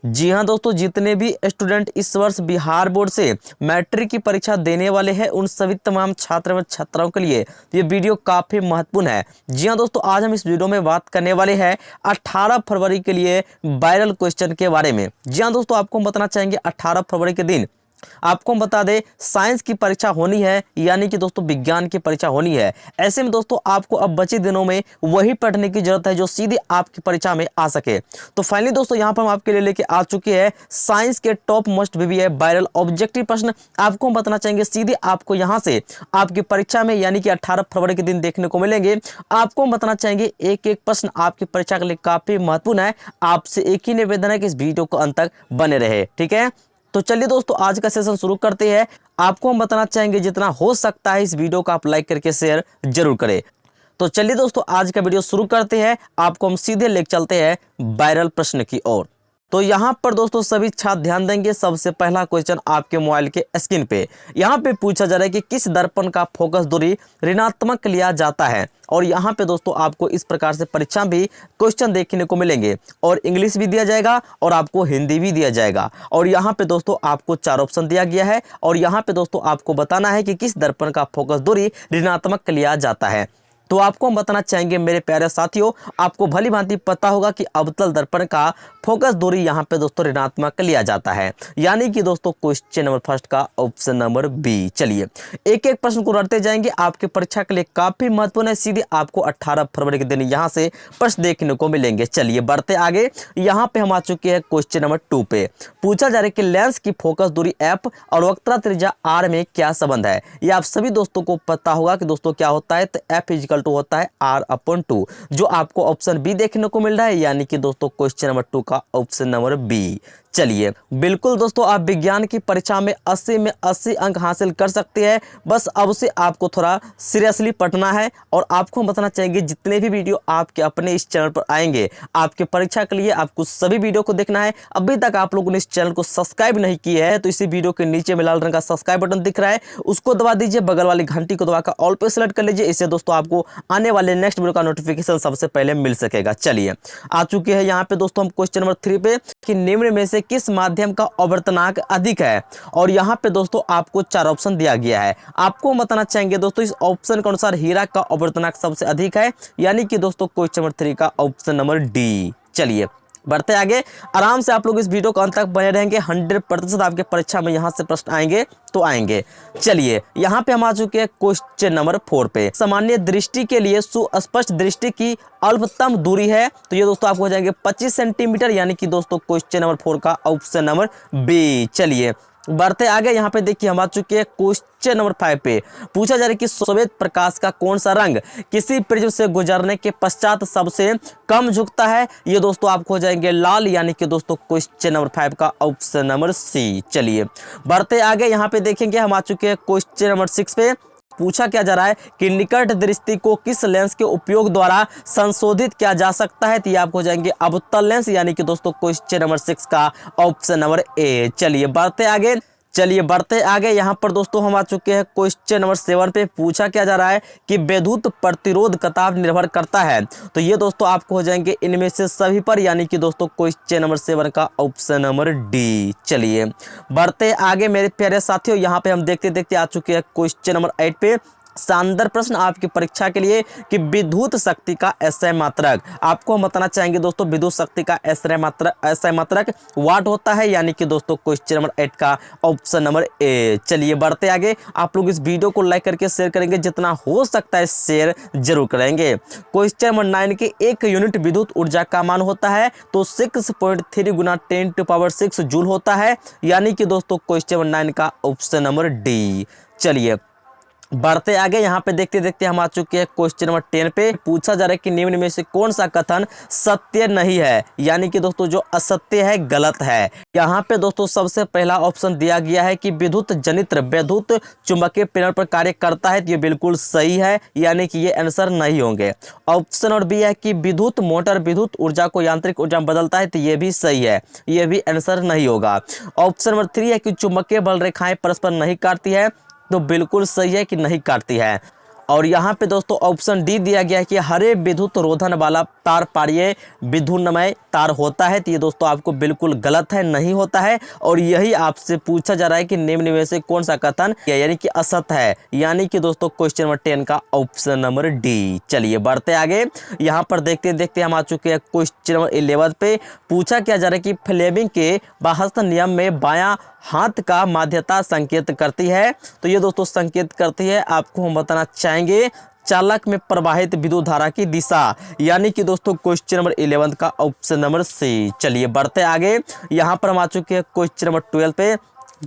जी हाँ दोस्तों, जितने भी स्टूडेंट इस वर्ष बिहार बोर्ड से मैट्रिक की परीक्षा देने वाले हैं उन सभी तमाम छात्र व छात्राओं के लिए ये वीडियो काफ़ी महत्वपूर्ण है। जी हाँ दोस्तों, आज हम इस वीडियो में बात करने वाले हैं 18 फरवरी के लिए वायरल क्वेश्चन के बारे में। जी हाँ दोस्तों, आपको हम बताना चाहेंगे 18 फरवरी के दिन आपको हम बता दें साइंस की परीक्षा होनी है, यानी कि दोस्तों विज्ञान की परीक्षा होनी है। ऐसे में दोस्तों आपको अब बचे दिनों में वही पढ़ने की जरूरत है जो सीधे आपकी परीक्षा में आ सके। तो फाइनली दोस्तों यहाँ पर हम आपके लिए लेके आ चुके हैं साइंस के top most VBA viral objective प्रश्न। आपको हम बताना चाहेंगे सीधे आपको यहाँ से आपकी परीक्षा में यानी कि 18 फरवरी के दिन देखने को मिलेंगे। आपको हम बताना चाहेंगे एक एक प्रश्न आपकी परीक्षा के लिए काफी महत्वपूर्ण है। आपसे एक ही निवेदन है कि इस वीडियो को अंत तक बने रहे, ठीक है। तो चलिए दोस्तों आज का सेशन शुरू करते हैं। आपको हम बताना चाहेंगे जितना हो सकता है इस वीडियो को आप लाइक करके शेयर जरूर करें। तो चलिए दोस्तों आज का वीडियो शुरू करते हैं। आपको हम सीधे लेकर चलते हैं वायरल प्रश्न की ओर। तो यहाँ पर दोस्तों सभी छात्र ध्यान देंगे। सबसे पहला क्वेश्चन आपके मोबाइल के स्क्रीन पे यहाँ पे पूछा जा रहा है कि किस दर्पण का फोकस दूरी ऋणात्मक लिया जाता है। और यहाँ पे दोस्तों आपको इस प्रकार से परीक्षा भी क्वेश्चन देखने को मिलेंगे और इंग्लिश भी दिया जाएगा और आपको हिंदी भी दिया जाएगा। और यहाँ पे दोस्तों आपको 4 ऑप्शन दिया गया है और यहाँ पे दोस्तों आपको बताना है कि किस दर्पण का फोकस दूरी ऋणात्मक लिया जाता है। तो आपको हम बताना चाहेंगे मेरे प्यारे साथियों, आपको भली भांति पता होगा कि अवतल दर्पण का फोकस दूरी यहाँ पे दोस्तों ऋणात्मक लिया जाता है, यानी कि दोस्तों क्वेश्चन नंबर फर्स्ट का ऑप्शन नंबर बी। चलिए एक एक प्रश्न को रटते जाएंगे, आपके परीक्षा के लिए काफी महत्वपूर्ण है। सीधे आपको 18 फरवरी के दिन यहाँ से प्रश्न देखने को मिलेंगे। चलिए बढ़ते आगे, यहाँ पे हम आ चुके हैं क्वेश्चन नंबर 2 पे। पूछा जा रहा है कि लेंस की फोकस दूरी f और वक्रता त्रिज्या r में क्या संबंध है। ये आप सभी दोस्तों को पता होगा कि दोस्तों क्या होता है, तो f इजिकल टू होता है r/2, जो आपको ऑप्शन बी देखने को मिल रहा है, यानी कि दोस्तों क्वेश्चन नंबर 2 का ऑप्शन नंबर बी। चलिए बिल्कुल दोस्तों आप विज्ञान की परीक्षा में 80 में 80 अंक हासिल कर सकते हैं। बस अब से आपको थोड़ा सीरियसली पढ़ना है। और आपको हम बताना चाहेंगे जितने भी वीडियो आपके अपने इस चैनल पर आएंगे आपके परीक्षा के लिए आपको सभी वीडियो को देखना है। अभी तक आप लोगों ने इस चैनल को सब्सक्राइब नहीं किया है तो इसी वीडियो के नीचे में लाल रंग का सब्सक्राइब बटन दिख रहा है, उसको दबा दीजिए। बगल वाली घंटी को दबाकर ऑल पे सेलेक्ट कर लीजिए, इससे दोस्तों आपको आने वाले नेक्स्ट वीडियो का नोटिफिकेशन सबसे पहले मिल सकेगा। चलिए आ चुके हैं यहाँ पे दोस्तों हम क्वेश्चन नंबर 3 पे कि निम्न में से किस माध्यम का आवर्तनांक अधिक है। और यहाँ पे दोस्तों आपको 4 ऑप्शन दिया गया है। आपको बताना चाहेंगे दोस्तों इस ऑप्शन के अनुसार हीरा का आवर्तनांक सबसे अधिक है, यानी कि दोस्तों क्वेश्चन नंबर 3 का ऑप्शन नंबर डी। चलिए बढ़ते आगे, आराम से आप लोग इस वीडियो को अंत तक बने रहेंगे। 100% आपके परीक्षा में यहाँ से प्रश्न आएंगे तो आएंगे। चलिए यहाँ पे हम आ चुके हैं क्वेश्चन नंबर 4 पे। सामान्य दृष्टि के लिए सुस्पष्ट दृष्टि की अल्पतम दूरी है, तो ये दोस्तों आपको हो जाएंगे 25 सेंटीमीटर, यानी कि दोस्तों क्वेश्चन नंबर 4 का ऑप्शन नंबर बी। चलिए बढ़ते आगे, यहाँ पे देखिए हम आ चुके हैं क्वेश्चन नंबर 5 पे। पूछा जा रहा है कि श्वेत प्रकाश का कौन सा रंग किसी प्रिज्म से गुजरने के पश्चात सबसे कम झुकता है। ये दोस्तों आपको हो जाएंगे लाल, यानी कि दोस्तों क्वेश्चन नंबर 5 का ऑप्शन नंबर सी। चलिए बढ़ते आगे, यहाँ पे देखेंगे हम आ चुके हैं क्वेश्चन नंबर 6 पे। पूछा क्या जा रहा है कि निकट दृष्टि को किस लेंस के उपयोग द्वारा संशोधित किया जा सकता है, तो ये आपको हो जाएंगे अवतल लेंस, यानी कि दोस्तों क्वेश्चन नंबर 6 का ऑप्शन नंबर ए। चलिए बढ़ते आगे, यहाँ पर दोस्तों हम आ चुके हैं क्वेश्चन नंबर 7 पे। पूछा क्या जा रहा है कि विद्युत प्रतिरोध कतार निर्भर करता है, तो ये दोस्तों आपको हो जाएंगे इनमें से सभी पर, यानी कि दोस्तों क्वेश्चन नंबर 7 का ऑप्शन नंबर डी। चलिए बढ़ते आगे मेरे प्यारे साथियों, यहाँ पे हम देखते देखते आ चुके हैं क्वेश्चन नंबर 8 पे। शानदार प्रश्न आपकी परीक्षा के लिए कि विद्युत शक्ति का SI मात्रक। आपको हम बताना चाहेंगे दोस्तों विद्युत शक्ति का SI मात्रक वाट होता है, यानी कि दोस्तों क्वेश्चन नंबर 8 का ऑप्शन नंबर ए। चलिए बढ़ते आगे, आप लोग इस वीडियो को लाइक करके शेयर करेंगे, जितना हो सकता है शेयर जरूर करेंगे। क्वेश्चन नंबर 9 के 1 यूनिट विद्युत ऊर्जा का मान होता है, तो 6.3 गुना 10⁻6 जूल होता है, यानी कि दोस्तों क्वेश्चन नंबर 9 का ऑप्शन नंबर डी। चलिए बढ़ते आगे, यहाँ पे देखते देखते हम आ चुके हैं क्वेश्चन नंबर 10 पे। पूछा जा रहा है कि निम्न में से कौन सा कथन सत्य नहीं है, यानी कि दोस्तों जो असत्य है, गलत है। यहाँ पे दोस्तों सबसे पहला ऑप्शन दिया गया है कि विद्युत जनित्र विद्युत चुंबकीय प्रेरण पर कार्य करता है, तो ये बिल्कुल सही है, यानी कि ये आंसर नहीं होंगे। ऑप्शन नंबर बी है कि विद्युत मोटर विद्युत ऊर्जा को यांत्रिक ऊर्जा में बदलता है, तो ये भी सही है, ये भी आंसर नहीं होगा। ऑप्शन नंबर 3 है कि चुंबकीय बल रेखाएं परस्पर नहीं काटती है, तो बिल्कुल सही है कि नहीं काटती है। और यहाँ पे दोस्तों ऑप्शन डी दिया गया है कि हरे विद्युत रोधन वाला तार पारीय विद्युन्मय तार होता है। तो ये दोस्तों आपको बिल्कुल गलत है, नहीं होता है। और यही आपसे पूछा जा रहा है कि निम्न में से कौन सा कथन यानी कि असत्य है, यानी कि दोस्तों क्वेश्चन नंबर 10 का ऑप्शन नंबर डी। चलिए बढ़ते आगे, यहाँ पर देखते देखते हम आ चुके हैं क्वेश्चन नंबर 11 पे। पूछा क्या जा रहा है कि फ्लेमिंग के बाहस्त नियम में बायां हाथ का माध्यता संकेत करती है। तो ये दोस्तों संकेत करती है, आपको हम बताना चाहेंगे चालक में प्रवाहित विद्युत धारा की दिशा, यानी कि दोस्तों क्वेश्चन नंबर 11 का ऑप्शन नंबर सी। चलिए बढ़ते आगे, यहाँ पर हम आ चुके हैं क्वेश्चन नंबर 12 पे।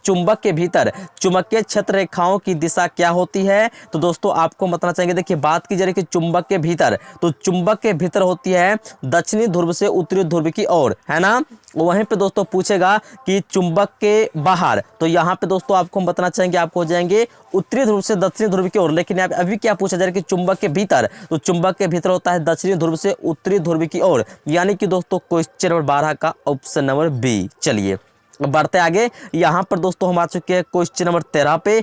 चुंबक के भीतर चुंबकीय क्षेत्र रेखाओं की दिशा क्या होती है। तो दोस्तों आपको बताना चाहेंगे, देखिए बात की जा रही है कि चुंबक के भीतर, तो चुंबक के भीतर होती है दक्षिणी ध्रुव से उत्तरी ध्रुव की ओर, है ना। वहीं पे दोस्तों पूछेगा कि चुंबक के बाहर, तो यहाँ पे दोस्तों आपको हम बताना चाहेंगे, आपको हो जाएंगे उत्तरी ध्रुव से दक्षिणी ध्रुव की ओर। लेकिन यहाँ अभी क्या पूछा जा रहा है कि चुंबक के भीतर, तो चुंबक के भीतर होता है दक्षिणी ध्रुव से उत्तरी ध्रुव की ओर, यानी कि दोस्तों क्वेश्चन नंबर 12 का ऑप्शन नंबर बी। चलिए बढ़ते आगे, यहाँ पर दोस्तों हम आ चुके हैं क्वेश्चन नंबर 13 पे।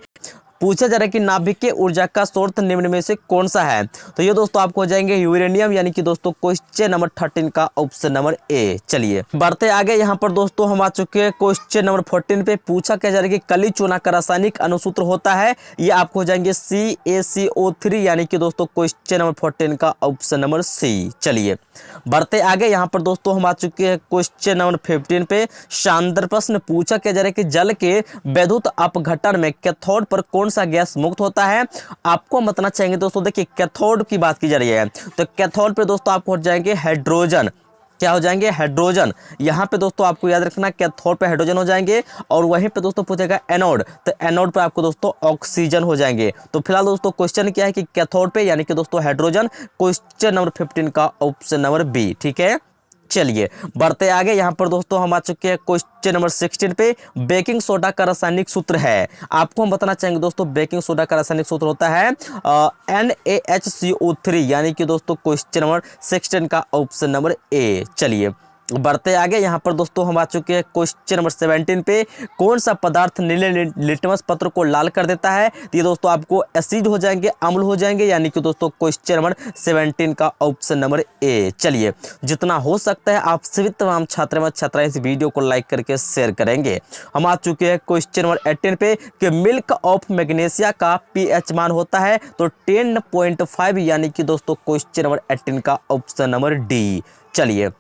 पूछा जा रहा है कि नाभिकीय ऊर्जा का स्रोत निम्न में से कौन सा है। तो ये दोस्तों आपको हो जाएंगे यूरेनियम, यानी कि दोस्तों क्वेश्चन नंबर 13 का ऑप्शन नंबर ए। चलिए बढ़ते आगे, यहाँ पर दोस्तों हम आ चुके हैं क्वेश्चन नंबर 14 पे। पूछा क्या जा रहा है कि कली चूना का रासायनिक अनुसूत्र होता है, ये आपको हो जाएंगे CaCO3, यानी कि दोस्तों क्वेश्चन नंबर 14 का ऑप्शन नंबर सी। चलिए बढ़ते आगे, यहाँ पर दोस्तों हम आ चुके हैं क्वेश्चन नंबर 15 पे। शानदार प्रश्न पूछा क्या जा रहा है कि जल के विद्युत अपघटन में कैथोड पर कौन सा गैस मुक्त होता है। आपको बताना चाहेंगे दोस्तों, देखिए कैथोड की बात की जा रही है, तो कैथोड पे दोस्तों आपको हो जाएंगे हाइड्रोजन, क्या हो जाएंगे हाइड्रोजन। यहाँ पे दोस्तों आपको याद रखना कैथोड पे हाइड्रोजन हो जाएंगे, और वहीं पे दोस्तों पूछेगा एनोड, तो एनोड पे आपको दोस्तों ऑक्सीजन हो जाएंगे। तो फिलहाल दोस्तों क्वेश्चन क्या है कि कैथोड पे यानी कि दोस्तों हाइड्रोजन, क्वेश्चन नंबर 15 का ऑप्शन नंबर बी। ठीक है, चलिए बढ़ते आगे, यहाँ पर दोस्तों हम आ चुके हैं क्वेश्चन नंबर 16 पे। बेकिंग सोडा का रासायनिक सूत्र है, आपको हम बताना चाहेंगे दोस्तों बेकिंग सोडा का रासायनिक सूत्र होता है NaHCO3, यानी कि दोस्तों क्वेश्चन नंबर 16 का ऑप्शन नंबर ए। चलिए बढ़ते आगे, यहाँ पर दोस्तों हम आ चुके हैं क्वेश्चन नंबर 17 पे। कौन सा पदार्थ नीले लिटमस पत्र को लाल कर देता है। तो ये दोस्तों आपको एसिड हो जाएंगे, अम्ल हो जाएंगे, यानी कि दोस्तों क्वेश्चन नंबर 17 का ऑप्शन नंबर ए। चलिए जितना हो सकता है आप सभी तमाम छात्र व छात्राएं इस वीडियो को लाइक करके शेयर करेंगे। हम आ चुके हैं क्वेश्चन नंबर 18 पे कि मिल्क ऑफ मैग्नीशिया का pH मान होता है, तो 10.5, यानी कि दोस्तों क्वेश्चन नंबर 18 का ऑप्शन नंबर डी। चलिए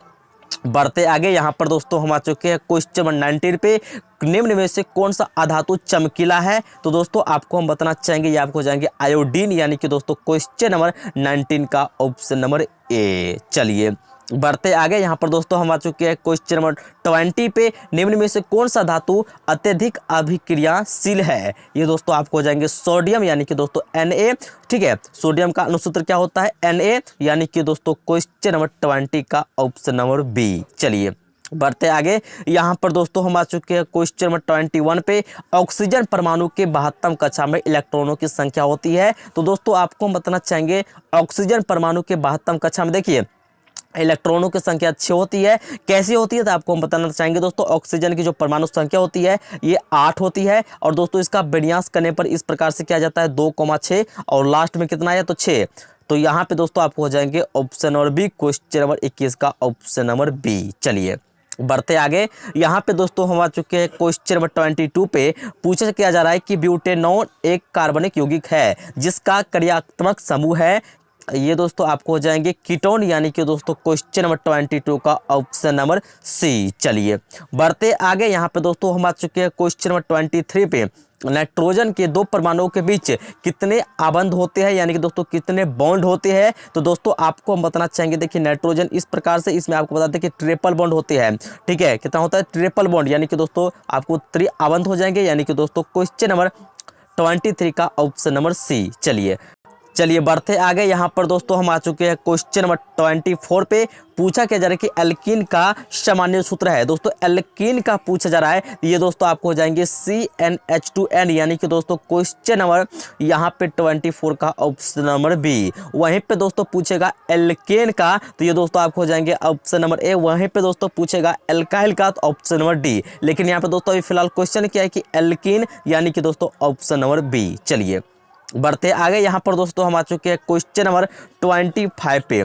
बढ़ते आगे, यहाँ पर दोस्तों हम आ चुके हैं क्वेश्चन नंबर 19 पे। निम्न में से कौन सा अधातु चमकीला है। तो दोस्तों आपको हम बताना चाहेंगे, ये आपको हो जाएंगे आयोडीन, यानी कि दोस्तों क्वेश्चन नंबर 19 का ऑप्शन नंबर ए। चलिए बढ़ते आगे, यहाँ पर दोस्तों हम आ चुके हैं क्वेश्चन नंबर 20 पे। निम्न में से कौन सा धातु अत्यधिक अभिक्रियाशील है। ये दोस्तों आपको हो जाएंगे सोडियम, यानी कि दोस्तों Na। ठीक है, सोडियम का अनुसूत्र क्या होता है Na, यानी कि दोस्तों क्वेश्चन नंबर 20 का ऑप्शन नंबर बी। चलिए बढ़ते आगे, यहाँ पर दोस्तों हम आ चुके हैं क्वेश्चन नंबर 21 पे। ऑक्सीजन परमाणु के 72 कक्षा में इलेक्ट्रॉनों की संख्या होती है। तो दोस्तों आपको हम बताना चाहेंगे ऑक्सीजन परमाणु के 72 कक्षा में देखिए इलेक्ट्रॉनों की संख्या अच्छी होती है। कैसी होती है, तो आपको हम बताना चाहेंगे दोस्तों ऑक्सीजन की जो परमाणु संख्या होती है ये 8 होती है, और दोस्तों इसका विन्यास करने पर इस प्रकार से किया जाता है 2,6, और लास्ट में कितना है तो 6। तो यहाँ पे दोस्तों आपको हो जाएंगे option number B, question number 21 का ऑप्शन नंबर बी। चलिए बढ़ते आगे, यहाँ पे दोस्तों हम आ चुके हैं क्वेश्चन नंबर 22 पे। पूछा क्या जा रहा है कि ब्यूटेनॉन एक कार्बनिक यौगिक है जिसका क्रियात्मक समूह है। ये दोस्तों आपको हो जाएंगे कीटोन, यानी कि दोस्तों क्वेश्चन नंबर 22 का ऑप्शन नंबर सी। चलिए बढ़ते आगे, यहाँ पे दोस्तों हम आ चुके हैं क्वेश्चन नंबर 23 पे। नाइट्रोजन के 2 परमाणुओं के बीच कितने आबंध होते हैं, यानी कि दोस्तों कितने बॉन्ड होते हैं। तो दोस्तों आपको हम बताना चाहेंगे, देखिए नाइट्रोजन इस प्रकार से, इसमें आपको बताते हैं कि ट्रिपल बॉन्ड होते हैं। ठीक है, कितना होता है ट्रिपल बॉन्ड, यानी कि दोस्तों आपको 3 आबंध हो जाएंगे, यानी कि दोस्तों क्वेश्चन नंबर 23 का ऑप्शन नंबर सी। चलिए बढ़ते आगे, यहाँ पर दोस्तों हम आ चुके हैं क्वेश्चन नंबर 24 पे। पूछा क्या जा रहा है कि एल्कीन का सामान्य सूत्र है। दोस्तों एल्कीन का पूछा जा रहा है, ये दोस्तों आपको हो जाएंगे CnH2n, यानी कि दोस्तों क्वेश्चन नंबर यहाँ पे 24 का ऑप्शन नंबर बी। वहीं पे दोस्तों पूछेगा एल्केन का, तो ये दोस्तों आपको हो जाएंगे ऑप्शन नंबर ए। वहीं पे दोस्तों पूछेगा एल्काइल का, तो ऑप्शन नंबर डी। लेकिन यहाँ पे दोस्तों अभी फिलहाल क्वेश्चन क्या है कि एल्कीन, यानी कि दोस्तों ऑप्शन नंबर बी। चलिए बढ़ते आगे यहाँ पर दोस्तों हम आ चुके हैं क्वेश्चन नंबर 25 पे।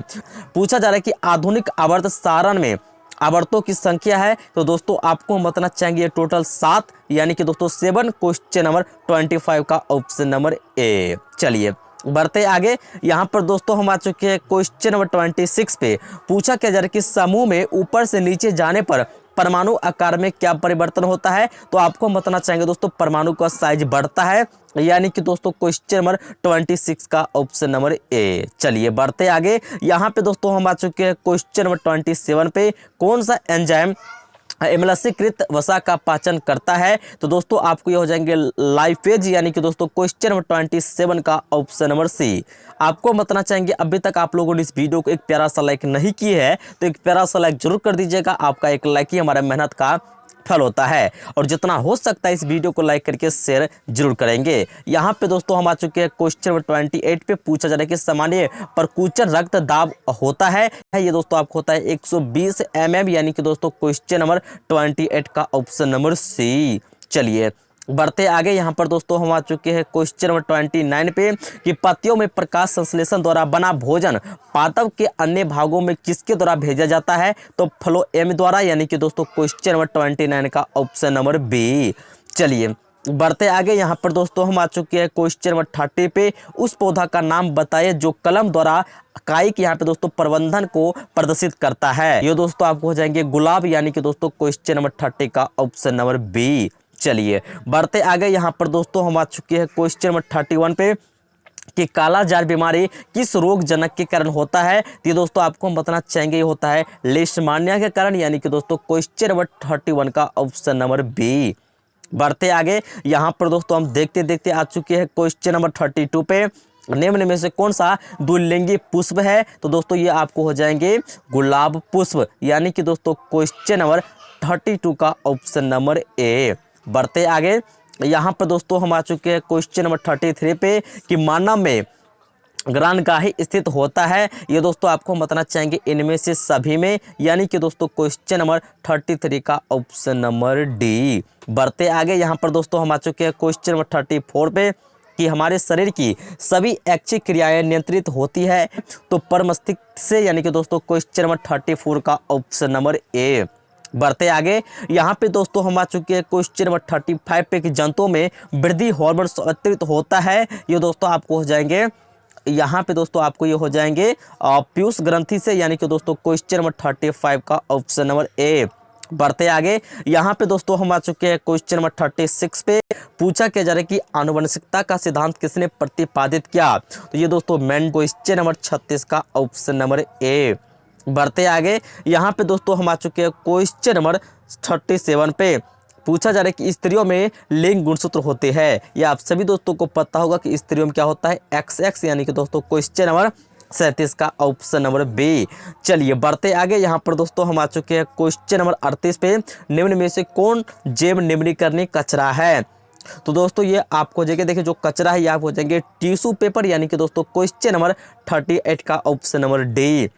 पूछा जा रहा है कि आधुनिक आवर्त सारण में आवर्तों की संख्या है, तो दोस्तों आपको हम बताना चाहेंगे टोटल 7, यानी कि दोस्तों 7। क्वेश्चन नंबर 25 का ऑप्शन नंबर ए। चलिए बढ़ते आगे यहाँ पर दोस्तों हम आ चुके हैं क्वेश्चन नंबर 26 पे। पूछा क्या जा रहा है कि समूह में ऊपर से नीचे जाने पर परमाणु आकार में क्या परिवर्तन होता है, तो आपको हम बताना चाहेंगे दोस्तों परमाणु का साइज बढ़ता है, यानी कि दोस्तों क्वेश्चन नंबर 26 का ऑप्शन नंबर ए। चलिए बढ़ते आगे यहाँ पे दोस्तों हम आ चुके हैं क्वेश्चन नंबर 27 पे। कौन सा एंजाइम एमलसीकृत वसा का पाचन करता है, तो दोस्तों आपको ये हो जाएंगे लाइफेज, यानी कि दोस्तों क्वेश्चन नंबर 27 का ऑप्शन नंबर सी। आपको बताना चाहेंगे अभी तक आप लोगों ने इस वीडियो को एक प्यारा सा लाइक नहीं किए है, तो एक प्यारा सा लाइक जरूर कर दीजिएगा। आपका एक लाइक ही हमारा मेहनत का फल होता है, और जितना हो सकता है इस वीडियो को लाइक करके शेयर जरूर करेंगे। यहाँ पे दोस्तों हम आ चुके हैं क्वेश्चन नंबर 28 पे। पूछा जा रहा है कि सामान्य परकुचन रक्त दाब होता है, ये दोस्तों आपको होता है 120 mm, यानी कि दोस्तों क्वेश्चन नंबर 28 का ऑप्शन नंबर सी। चलिए बढ़ते आगे यहाँ पर दोस्तों हम आ चुके हैं क्वेश्चन नंबर 29 पे कि पत्तियों में प्रकाश संश्लेषण द्वारा बना भोजन पादप के अन्य भागों में किसके द्वारा भेजा जाता है, तो फ्लोएम द्वारा, यानी कि दोस्तों क्वेश्चन नंबर 29 का ऑप्शन नंबर बी। चलिए बढ़ते आगे यहाँ पर दोस्तों हम आ चुके हैं क्वेश्चन नंबर 30 पे। उस पौधा का नाम बताइए जो कलम द्वारा कायिक यहाँ पे दोस्तों प्रबंधन को प्रदर्शित करता है, ये दोस्तों आपको हो जाएंगे गुलाब, यानी कि दोस्तों क्वेश्चन नंबर 30 का ऑप्शन नंबर बी। चलिए बढ़ते आगे यहाँ पर दोस्तों हम आ चुके हैं क्वेश्चन नंबर 31 पे कि काला जार बीमारी किस रोग जनक के कारण होता है, तो ये दोस्तों आपको हम बताना चाहेंगे ये होता है लेशमानिया के कारण, यानी कि दोस्तों क्वेश्चन नंबर 31 का ऑप्शन नंबर बी। बढ़ते आगे यहाँ पर दोस्तों हम देखते देखते आ चुके हैं क्वेश्चन नंबर 32 पे। निम्न में से कौन सा द्विलिंगी पुष्प है, तो दोस्तों ये आपको हो जाएंगे गुलाब पुष्प, यानी कि दोस्तों क्वेश्चन नंबर 32 का ऑप्शन नंबर ए। बढ़ते आगे यहाँ पर दोस्तों हम आ चुके हैं क्वेश्चन नंबर 33 पे कि मानव में ग्रानगाही स्थित होता है, ये दोस्तों आपको हम बताना चाहेंगे इनमें से सभी में, यानी कि दोस्तों क्वेश्चन नंबर 33 का ऑप्शन नंबर डी। बढ़ते आगे यहाँ पर दोस्तों हम आ चुके हैं क्वेश्चन नंबर 34 पे कि हमारे शरीर की सभी ऐच्छिक क्रियाएं नियंत्रित होती है, तो परमस्तिष्क से, यानी कि दोस्तों क्वेश्चन नंबर 34 का ऑप्शन नंबर ए। बढ़ते आगे यहाँ पे दोस्तों हम आ चुके हैं क्वेश्चन नंबर 35 पे कि जंतुओं में वृद्धि हार्मोन अतिरिक्त होता है, ये दोस्तों आपको हो जाएंगे यहाँ पे दोस्तों आपको ये हो जाएंगे पीयूष ग्रंथि से, यानी कि दोस्तों क्वेश्चन नंबर 35 का ऑप्शन नंबर ए। बढ़ते आगे यहाँ पे दोस्तों हम आ चुके हैं क्वेश्चन नंबर 36 पे। पूछा क्या जा रहा है कि आनुवंशिकता का सिद्धांत किसने प्रतिपादित किया, तो ये दोस्तों मेंडल, क्वेश्चन नंबर 36 का ऑप्शन नंबर ए। बढ़ते आगे यहाँ पे दोस्तों हम आ चुके हैं क्वेश्चन नंबर 37 पे। पूछा जा रहा है कि स्त्रियों में लिंग गुणसूत्र होते हैं, या आप सभी दोस्तों को पता होगा कि स्त्रियों में क्या होता है XX, यानी कि दोस्तों क्वेश्चन नंबर 37 का ऑप्शन नंबर बी। चलिए बढ़ते आगे यहाँ पर दोस्तों हम आ चुके हैं क्वेश्चन नंबर 38 पे। निम्न में से कौन जैव निम्नीकरण कचरा है, तो दोस्तों ये आपको हो जाएगा, देखिए जो कचरा है ये आप हो जाएंगे टिश्यू पेपर, यानी कि दोस्तों क्वेश्चन नंबर 38 का ऑप्शन नंबर डी।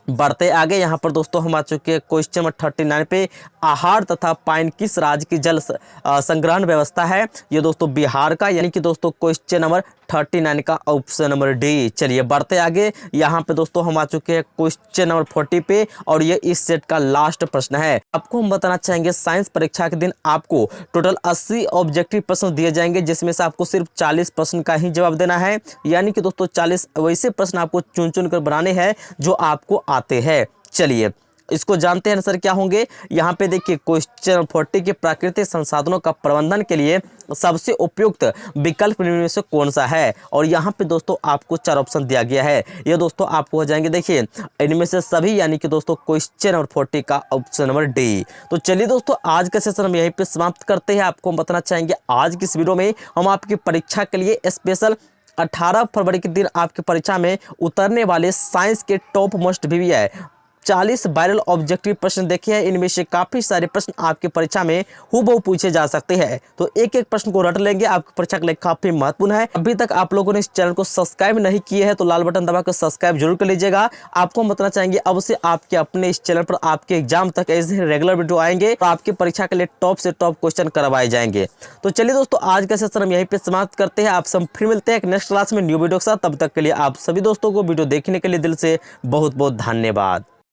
बढ़ते आगे यहाँ पर दोस्तों हम आ चुके हैं क्वेश्चन नंबर 39 पे। आहार तथा पानी किस राज्य की जल संग्रहण व्यवस्था है, ये दोस्तों बिहार का, यानी कि दोस्तों क्वेश्चन नंबर 39 का ऑप्शन नंबर डी। चलिए बढ़ते आगे यहाँ पे दोस्तों हम आ चुके हैं क्वेश्चन नंबर 40 पे, और ये इस सेट का लास्ट प्रश्न है। आपको हम बताना चाहेंगे साइंस परीक्षा के दिन आपको टोटल 80 ऑब्जेक्टिव प्रश्न दिए जाएंगे, जिसमें से आपको सिर्फ 40 प्रश्न का ही जवाब देना है, यानी कि दोस्तों 40 वैसे प्रश्न आपको चुन चुन कर बनाने हैं जो आपको आते हैं। चलिए इसको जानते हैं आंसर क्या होंगे। यहाँ पे देखिए क्वेश्चन 40 के प्राकृतिक संसाधनों का प्रबंधन के लिए सबसे उपयुक्त विकल्प निम्न में से कौन सा है, और यहाँ पे दोस्तों आपको 4 ऑप्शन दिया गया है, ये दोस्तों आपको हो जाएंगे देखिए इनमें से सभी, यानी कि दोस्तों क्वेश्चन नंबर 40 का ऑप्शन नंबर डी। तो चलिए दोस्तों आज का सेशन हम यहीं पे समाप्त करते हैं। आपको हम बताना चाहेंगे आज की इस वीडियो में हम आपकी परीक्षा के लिए स्पेशल 18 फरवरी के दिन आपकी परीक्षा में उतरने वाले साइंस के top most VVI 40 viral objective प्रश्न देखे हैं। इनमें से काफी सारे प्रश्न आपके परीक्षा में हूबहू पूछे जा सकते हैं, तो एक एक प्रश्न को रट लेंगे, आपकी परीक्षा के लिए काफी महत्वपूर्ण है। अभी तक आप लोगों ने इस चैनल को सब्सक्राइब नहीं किए हैं तो लाल बटन दबाकर सब्सक्राइब जरूर कर लीजिएगा। आपको हम बताना चाहेंगे अब से आपके अपने इस चैनल पर आपके एग्जाम तक ऐसे रेगुलर वीडियो आएंगे तो आपकी परीक्षा के लिए टॉप से टॉप क्वेश्चन करवाए जाएंगे। तो चलिए दोस्तों, आज का सेशन हम यहीं पे समाप्त करते हैं। आप सब फिर मिलते हैं एक नेक्स्ट क्लास में न्यू वीडियो के साथ। तब तक के लिए आप सभी दोस्तों को वीडियो देखने के लिए दिल से बहुत बहुत धन्यवाद।